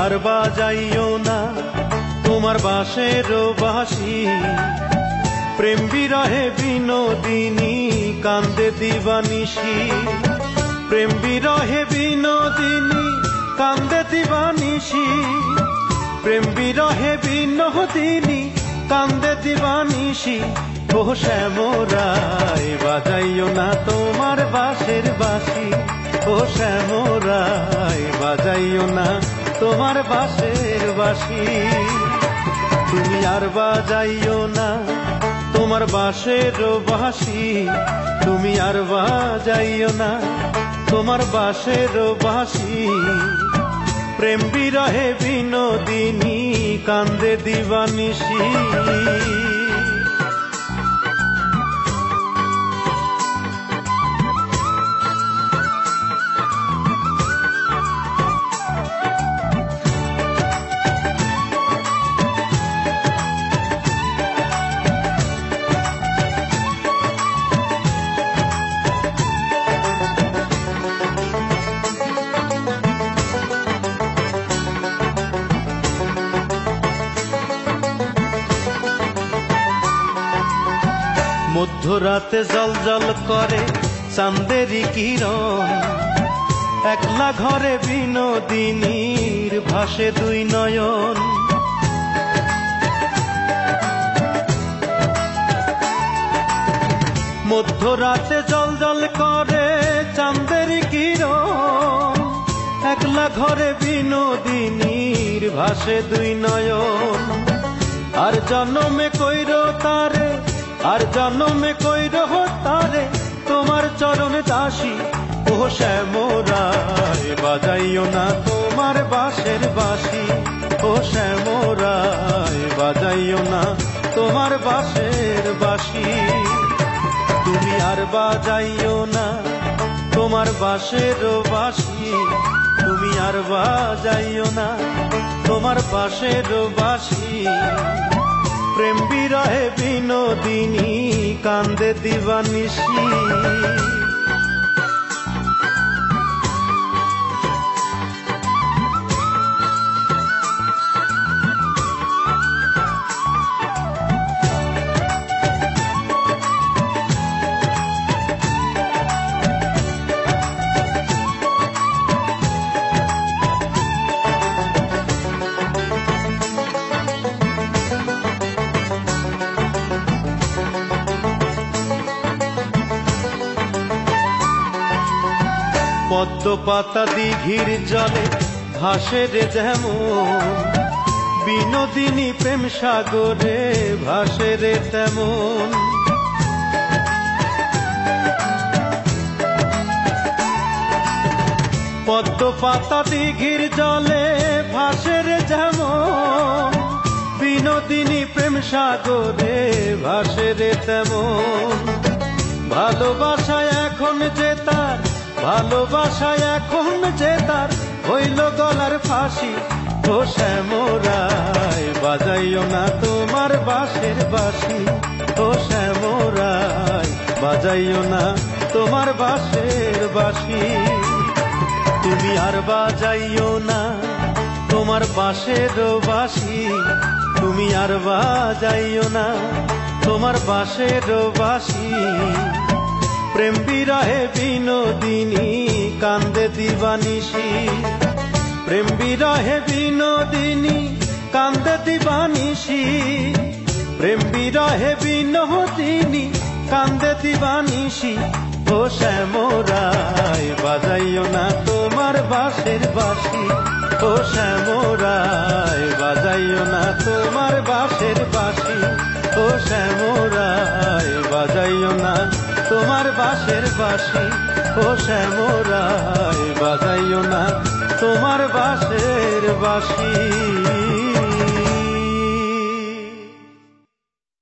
আর বাজাইও না তোমার বাঁশের বাঁশি, প্রেম বিরহে বিনোদিনী কান্দে দিবানিশি। প্রেম বিরহে বিনোদিনী কান্দে দিবানিশি, প্রেম বিরহে বিনোদিনী কান্দে দিবানিশি। ও শ্যামরায় বাজাইও না তোমার বাঁশের বাঁশি, ও শ্যামরায় বাজাইও না তোমার বাঁশের বাঁশি। তুমি আর বাজাইও না তোমার বাঁশের বাঁশি, তুমি আর বাজাইও না তোমার বাঁশের বাঁশি। প্রেম বিরহে বিনোদিনী কান্দে দিবানিশি। মধ্যরাতে জল জল করে চাঁদেরি কিরণ, একলা ঘরে বিনোদিনীর ভাসে দুই নয়ন। মধ্যরাতে জল জল করে চাঁদেরি কিরণ, একলা ঘরে বিনোদিনীর ভাসে দুই নয়ন। আর জন্মে কইর তারে, আর জন্মে কইর তারে তোমার চরণ দাসী। ও শ্যামরায় বাজাইও না তোমার বাঁশের বাঁশি, ও শ্যামরায় বাজাইও না তোমার বাঁশের বাঁশি। তুমি আর বাজাইও না তোমার বাঁশের বাঁশি, তুমি আর বাজাইও না তোমার বাঁশের বাঁশি। প্রেম বিরহে বিনোদিনী কান্দে দিবানিশি। পদ্ম পাতা দিঘির জলে ভাসে রে যেমন, বিনোদিনী প্রেম সাগরে ভাসে রে তেমন। পদ্ম পাতা দিঘির জলে ভাসে রে যেমন, বিনোদিনী প্রেম সাগরে ভাসে রে তেমন। ভালোবাসায় এখন যে তার, ভালোবাসায় এখন যে তার হইল গলার ফাঁসি। ও শ্যামরায় বাজাইও না তোমার বাঁশের বাঁশি, ও শ্যামরায় বাজাইও না তোমার বাঁশের বাঁশি। তুমি আর বাজাইও না তোমার বাঁশের বাঁশি, তুমি আর বাজাইও না তোমার বাঁশের বাঁশি। প্রেম বিরহে বিনোদিনী কান্দে দিবানিশি, প্রেম বিরহে বিনোদিনী কান্দে দিবানিশি। প্রেম বিরহে বিনোদিনী কান্দে দিবানিশি। ও শ্যামরায় বাজাইও না তোমার বাঁশের বাঁশি, ও শ্যামরায় বাজাইও না তোমার বাঁশের বাঁশি, ও শ্যামরায় বাজাইও না তোমার বাঁশের বাঁশি, ও শ্যামরায় বাজাইও না তোমার বাঁশের বাঁশি।